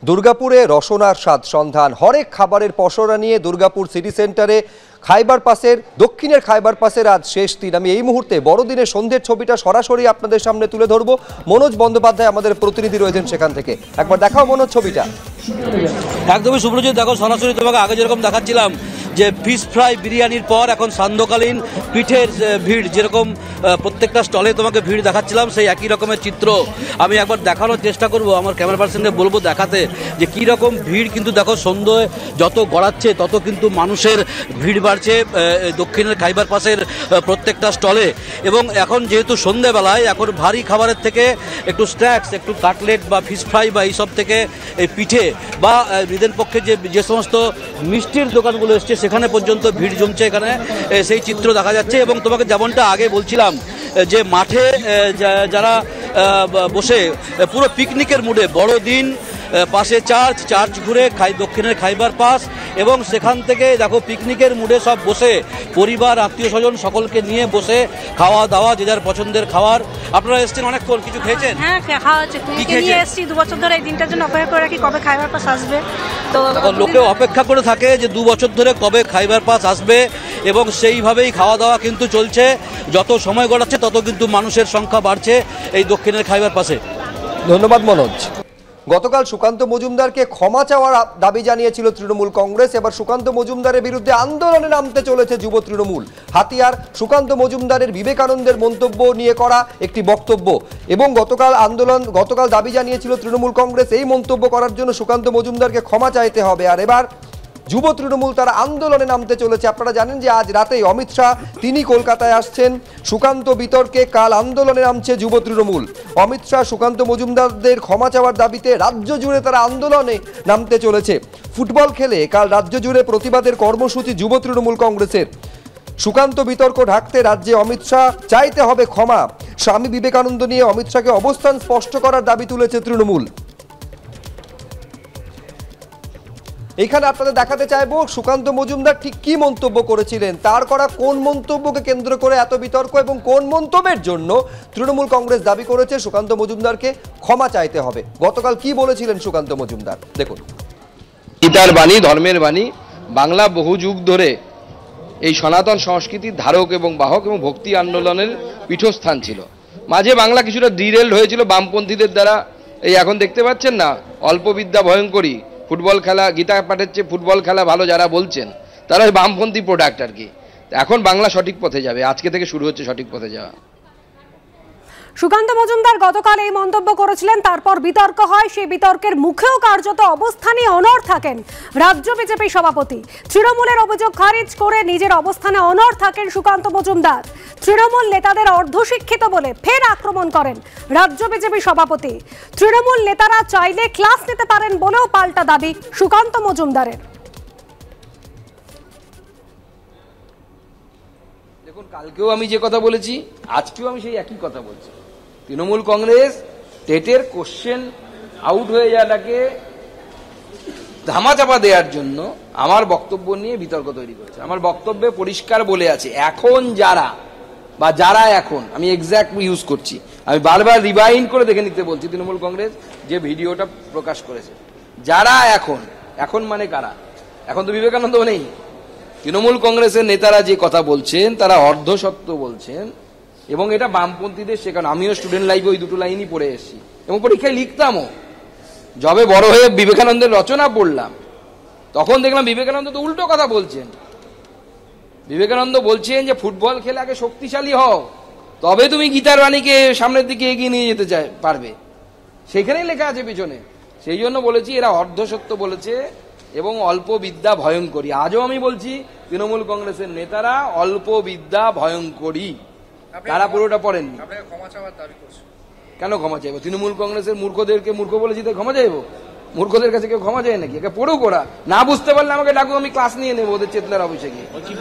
দুর্গাপুরে রসনার স্বাদ সন্ধান হরেক খাবারের পসরা নিয়ে দুর্গাপুর সিটি সেন্টারে খাইবার পাসের দক্ষিণের খাইবার পাসের আজ শেষ দিন। আমি এই মুহূর্তে বড়দিনের সন্ধ্যের ছবিটা সরাসরি আপনাদের সামনে তুলে ধরবো। মনোজ বন্দ্যোপাধ্যায় আমাদের প্রতিনিধি রয়েছেন সেখান থেকে। একবার দেখাও মনোজ ছবিটা। একদমই সুব্রজিৎ, দেখো সরাসরি তোমাকে আগে যেরকম দেখাচ্ছিলাম যে ফিশ ফ্রাই বিরিয়ানির পর এখন সান্ধ্যকালীন পিঠের ভিড়, যেরকম প্রত্যেকটা স্টলে তোমাকে ভিড় দেখাচ্ছিলাম সেই একই রকমের চিত্র আমি একবার দেখানোর চেষ্টা করব। আমার ক্যামেরা পার্সনকে বলবো দেখাতে যে কী রকম ভিড়। কিন্তু দেখো সন্ধ্যে যত গড়াচ্ছে তত কিন্তু মানুষের ভিড় বাড়ছে দক্ষিণের খাইবার পাসের প্রত্যেকটা স্টলে। এবং এখন যেহেতু সন্ধ্যেবেলায় এখন ভারী খাবারের থেকে একটু স্ন্যাক্স, একটু কাটলেট বা ফিশ ফ্রাই বা এইসব থেকে এই পিঠে বা নিজের পক্ষে যে সমস্ত মিষ্টির দোকানগুলো এসছে সেখানে পর্যন্ত ভিড় জমছে। এখানে সেই চিত্র দেখা যাচ্ছে। এবং তোমাকে যেমনটা আগে বলছিলাম যে মাঠে যারা বসে পুরো পিকনিকের মুডে, বড়দিন পাশে চার্চ ঘুরে দক্ষিণের খাইবার পাস এবং সেখান থেকে দেখো পিকনিকের মুডে সব বসে পরিবার আত্মীয় স্বজন সকলকে নিয়ে বসে খাওয়া দাওয়া, যে যার পছন্দের খাবার। আপনারা এসছেন অনেকক্ষণ, কিছু খেয়েছেন? হ্যাঁ, খাওয়া হচ্ছে। নিয়ে এসছি 2 বছর ধরে এই দিনটার জন্য অপেক্ষা করে রাখি কবে খাইবার পাস আসবে। তো লোকে অপেক্ষা করে থাকে যে 2 বছর ধরে কবে খাইবার পাস আসবে এবং সেইভাবেই খাওয়া দাওয়া কিন্তু চলছে। যত সময় গড়াচ্ছে তত কিন্তু মানুষের সংখ্যা বাড়ছে এই দক্ষিণের খাইবার পাসে। ধন্যবাদ মনোজ। গতকাল সুকান্ত মজুমদারকে ক্ষমা চাওয়ার দাবি জানিয়েছিল তৃণমূল কংগ্রেস। এবার সুকান্ত মজুমদারের বিরুদ্ধে আন্দোলনে নামতে চলেছে যুব তৃণমূল। হাতিয়ার সুকান্ত মজুমদারের বিবেকানন্দের মন্তব্য নিয়ে করা একটি বক্তব্য। এবং গতকাল দাবি জানিয়েছিল তৃণমূল কংগ্রেস এই মন্তব্য করার জন্য সুকান্ত মজুমদারকে ক্ষমা চাইতে হবে। আর এবার যুব তৃণমূল তারা আন্দোলনে নামতে চলেছে। আপনারা জানেন যে আজ রাতেই অমিত শাহ তিনি কলকাতায় আসছেন। সুকান্ত বিতর্কে কাল আন্দোলনে নামছে যুব তৃণমূল। অমিত শাহ সুকান্ত মজুমদারদের ক্ষমা চাওয়ার দাবিতে রাজ্য জুড়ে তারা আন্দোলনে নামতে চলেছে। ফুটবল খেলে কাল রাজ্য জুড়ে প্রতিবাদের কর্মসূচি যুব তৃণমূল কংগ্রেসের। সুকান্ত বিতর্ক ঢাকতে রাজ্যে অমিত শাহ চাইতে হবে ক্ষমা। স্বামী বিবেকানন্দ নিয়ে অমিত শাহকে অবস্থান স্পষ্ট করার দাবি তুলেছে তৃণমূল। এখানে আপনাদের দেখাতে চাইবো সুকান্ত মজুমদার ঠিক কি মন্তব্য করেছিলেন, তার করা কোন মন্তব্যকে কেন্দ্র করে এত বিতর্ক এবং কোন মন্তব্যের জন্য তৃণমূল কংগ্রেস দাবি করেছে সুকান্ত মজুমদারকে ক্ষমা চাইতে হবে। গতকাল কি বলেছিলেন সুকান্ত মজুমদার দেখুন। গীতার বাণী, ধর্মের বাণী। বাংলা বহু যুগ ধরে এই সনাতন সংস্কৃতির ধারক এবং বাহক এবং ভক্তি আন্দোলনের পীঠস্থান ছিল। মাঝে বাংলা কিছুটা ডিরেল্ড হয়েছিল বামপন্থীদের দ্বারা। এই এখন দেখতে পাচ্ছেন না, অল্প বিদ্যা ভয়ঙ্করী, ফুটবল খেলা, গীতা পাঠের চেয়ে ফুটবল খেলা ভালো যারা বলছেন তারা ওই বামপন্থী প্রোডাক্ট আর কি। এখন বাংলা সঠিক পথে যাবে, আজকে থেকে শুরু হচ্ছে সঠিক পথে যাওয়া। সুকান্ত মজুমদার গতকাল এই মন্তব্য করেছিলেন, তারপর বিতর্ক হয়। সেই বিতর্কের মুখেও কার্যত অবস্থানে অনড় থাকেন রাজ্য বিজেপি সভাপতি। তৃণমূলের অভিযোগ খারিজ করে নিজের অবস্থানে অনড় থাকেন সুকান্ত মজুমদার। তৃণমূল নেতাদের অর্ধশিক্ষিত বলে ফের আক্রমণ করেন রাজ্য বিজেপি সভাপতি। তৃণমূল নেতারা চাইলে ক্লাস নিতে পারেন বলেও পাল্টা দাবি সুকান্ত মজুমদারের। দেখুন, কালকেও আমি যে কথা বলেছি, আজকেও আমি সেই একই কথা বলছি। তৃণমূল কংগ্রেস টেটের কোশ্চেন আউট হয়ে যাওয়াটাকে ধামাচাপা দেওয়ার জন্য আমার বক্তব্য নিয়ে বিতর্ক তৈরি করেছে। আমার বক্তব্যে পরিষ্কার বলে আছে, এখন যারা এখন আমি এক্স্যাক্ট ইউজ করছি, আমি বারবার রিভাইন্ড করে দেখে নিতে বলছি তৃণমূল কংগ্রেস যে ভিডিওটা প্রকাশ করেছে। যারা এখন মানে কারা? এখন তো বিবেকানন্দ নেই। তৃণমূল কংগ্রেসের নেতারা যে কথা বলছেন তারা অর্ধসত্য বলছেন এবং এটা বামপন্থীদের শেখানো। আমিও স্টুডেন্ট লাইফে ওই দুটো লাইনই পড়ে এসেছি এবং পরীক্ষায় লিখতামও। যবে বড় হয়ে বিবেকানন্দের রচনা পড়লাম তখন দেখলাম বিবেকানন্দ তো উল্টো কথা বলছেন। বিবেকানন্দ বলছেন যে ফুটবল খেলে আগে শক্তিশালী হও, তবে তুমি গীতার বাণীকে সামনের দিকে এগিয়ে নিয়ে যেতে পারবে। সেখানেই লেখা আছে পিছনে। সেই জন্য বলেছি এরা অর্ধসত্য বলেছে এবং অল্প বিদ্যা ভয়ঙ্করী। আজও আমি বলছি তৃণমূল কংগ্রেসের নেতারা অল্প বিদ্যা ভয়ঙ্করী। তারা পুরোটা পড়েননি। কেন ক্ষমা চাইবো? তৃণমূল কংগ্রেসের মূর্খদেরকে মূর্খ বলেছি তাই ক্ষমা চাইবো? মূর্খদের কাছে কেউ ক্ষমা চায় নাকি? একে পড়ুক, ওরা না বুঝতে পারলে আমাকে ডাকুক, আমি ক্লাস নিয়ে নেবো ওদের চেতলার অফিসে গিয়ে।